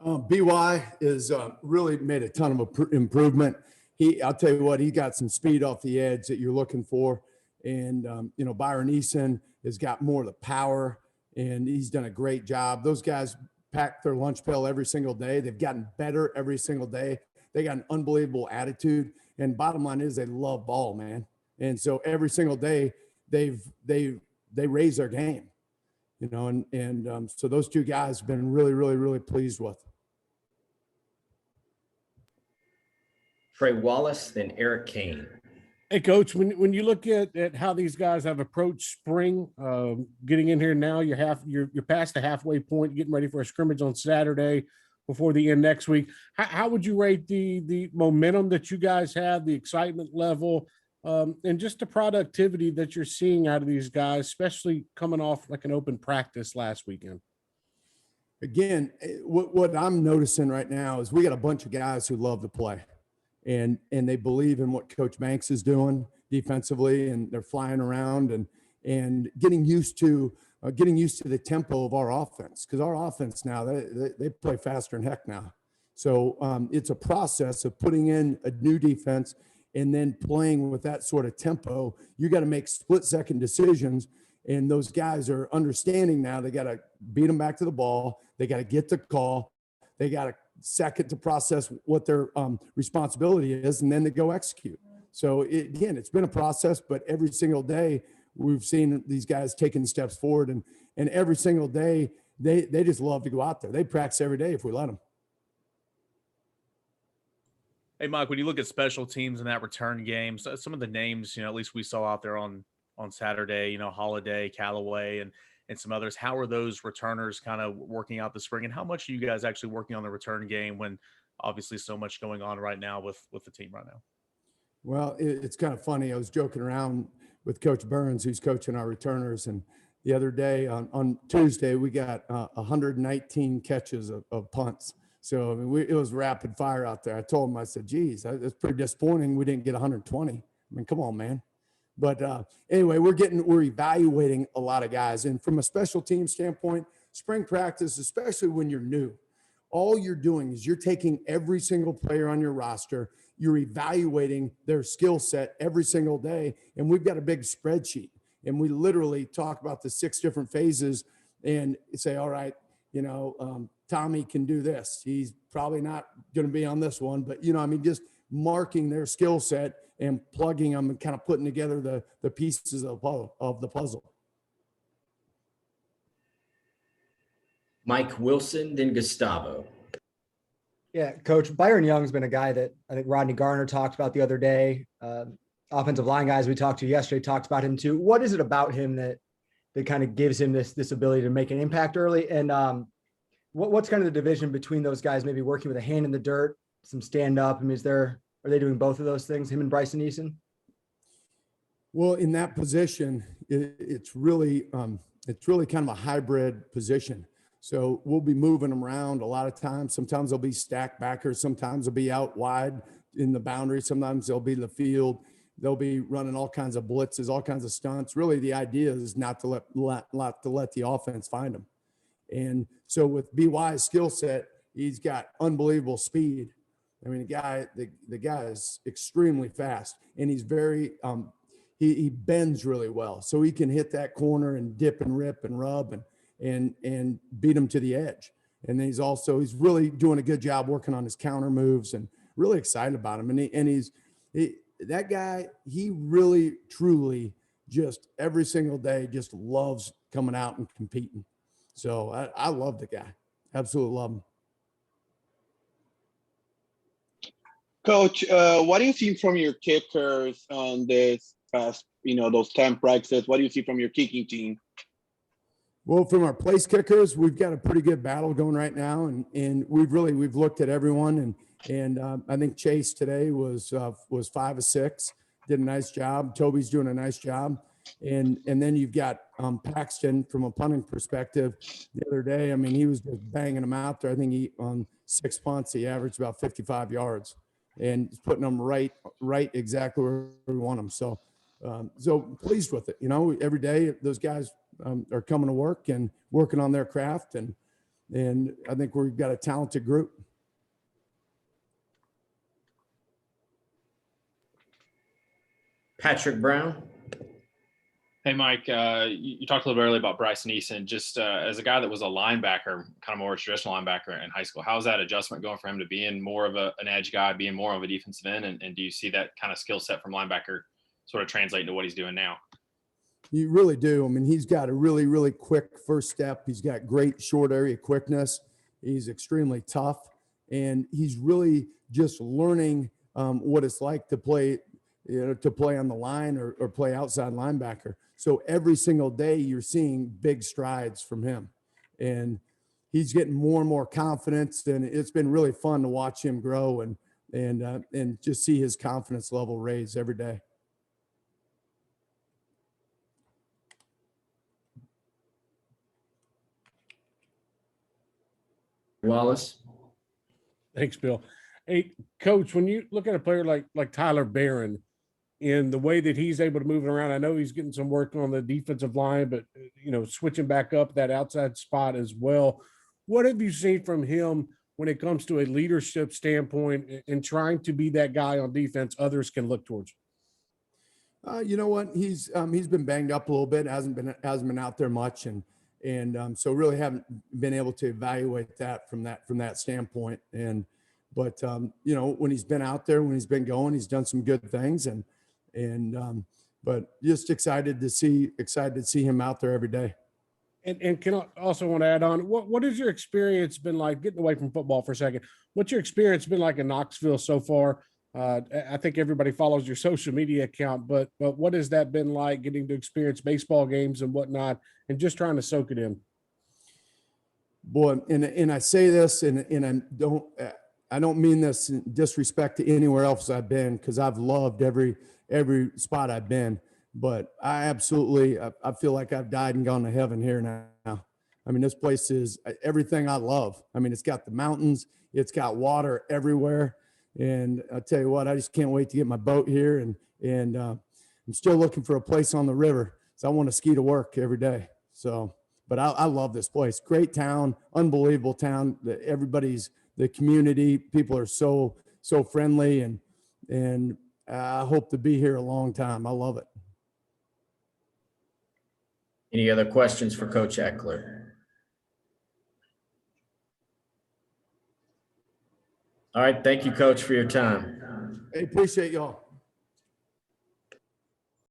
BY is really made a ton of improvement. I'll tell you what, he got some speed off the edge that you're looking for. And, Byron Eason has got more of the power, and he's done a great job. Those guys pack their lunch pail every single day. They've gotten better every single day. They got an unbelievable attitude. And bottom line is they love ball, man. And so every single day they raise their game, so those two guys have been really, really, really pleased with. Trey Wallace, then Eric Kane. Hey, Coach, when you look at how these guys have approached spring, getting in here now, you're past the halfway point, getting ready for a scrimmage on Saturday before the end next week. How would you rate the momentum that you guys have, the excitement level, and just the productivity that you're seeing out of these guys, especially coming off like an open practice last weekend? Again, what I'm noticing right now is we got a bunch of guys who love to play. And they believe in what Coach Banks is doing defensively, and they're flying around and getting used to the tempo of our offense, because our offense now they play faster than heck now. So it's a process of putting in a new defense and then playing with that sort of tempo. You got to make split-second decisions, and those guys are understanding now. They got to beat them back to the ball. They got to get the call. They got to second to process what their responsibility is, and then they go execute. So it's been a process, but every single day we've seen these guys taking steps forward, and every single day they just love to go out there. They practice every day if we let them. Hey, Mike, when you look at special teams in that return game, so some of the names, at least we saw out there on Saturday, Holiday, Callaway, and some others, how are those returners kind of working out this spring? And how much are you guys actually working on the return game when obviously so much going on right now with the team right now? Well, it's kind of funny. I was joking around with Coach Burns, who's coaching our returners. And the other day on Tuesday, we got 119 catches of punts. So I mean, it was rapid fire out there. I told him, I said, geez, it's pretty disappointing we didn't get 120. I mean, come on, man. But anyway, we're evaluating a lot of guys. And from a special team standpoint, spring practice, especially when you're new, all you're doing is you're taking every single player on your roster, you're evaluating their skill set every single day. And we've got a big spreadsheet, and we literally talk about the 6 different phases and say, all right, Tommy can do this. He's probably not going to be on this one, but just marking their skill set and plugging them and kind of putting together the pieces of the puzzle. Mike Wilson, then Gustavo. Yeah, Coach, Byron Young's been a guy that I think Rodney Garner talked about the other day. Offensive line guys we talked to yesterday talked about him too. What is it about him that kind of gives him this ability to make an impact early? And what's kind of the division between those guys, maybe working with a hand in the dirt, some stand up? I mean, are they doing both of those things, him and Bryson Eason? Well, in that position, it's really kind of a hybrid position. So we'll be moving them around a lot of times. Sometimes they'll be stacked backers. Sometimes they'll be out wide in the boundary. Sometimes they'll be in the field. They'll be running all kinds of blitzes, all kinds of stunts. Really, the idea is not to let the offense find them. And so with BY's skill set, he's got unbelievable speed. I mean, the guy is extremely fast, and he's very he bends really well, so he can hit that corner and dip and rip and rub and beat him to the edge. And then he's really doing a good job working on his counter moves, and really excited about him. And that guy, he really truly just every single day just loves coming out and competing. So I love the guy, absolutely love him. Coach, what do you see from your kickers on this past, those 10 practices? What do you see from your kicking team? Well, from our place kickers, we've got a pretty good battle going right now, and we've looked at everyone, and I think Chase today was 5 of 6, did a nice job. Toby's doing a nice job, and then you've got Paxton from a punting perspective. The other day, I mean, he was just banging them out there. I think he on 6 punts he averaged about 55 yards. And putting them right exactly where we want them. So pleased with it. Every day those guys are coming to work and working on their craft, and And I think we've got a talented group. Patrick Brown. Hey, Mike, you talked a little bit earlier about Bryson Eason. Just as a guy that was a linebacker, kind of more traditional linebacker in high school, how's that adjustment going for him to being more of an edge guy, being more of a defensive end? And do you see that kind of skill set from linebacker sort of translating to what he's doing now? You really do. I mean, he's got a really, really quick first step. He's got great short area quickness. He's extremely tough. And he's really just learning what it's like to play, to play on the line or play outside linebacker. So every single day you're seeing big strides from him, and he's getting more and more confidence, and it's been really fun to watch him grow and just see his confidence level raise every day. Wallace. Thanks, Bill. Hey, Coach, when you look at a player like Tyler Barron, in the way that he's able to move it around, I know he's getting some work on the defensive line, but switching back up that outside spot as well. What have you seen from him when it comes to a leadership standpoint and trying to be that guy on defense others can look towards? You know what? He's been banged up a little bit, hasn't been out there much, and so really haven't been able to evaluate that from that standpoint. But when he's been out there, when he's been going, he's done some good things, but just excited to see him out there every day. And can I also want to add on, what has your experience been like, getting away from football for a second? What's your experience been like in Knoxville so far? I think everybody follows your social media account, but what has that been like, getting to experience baseball games and whatnot, and just trying to soak it in? Boy, and I say this, and I don't mean this in disrespect to anywhere else I've been, because I've loved every spot I've been, but I feel like I've died and gone to heaven here now. I mean, this place is everything I love. I mean, it's got the mountains, it's got water everywhere. And I tell you what, I just can't wait to get my boat here. And I'm still looking for a place on the river. So I want to ski to work every day. So, but I love this place. Great town, unbelievable town. The community, people are so friendly, and I hope to be here a long time. I love it. Any other questions for Coach Ekeler? All right. Thank you, Coach, for your time. Hey, appreciate y'all.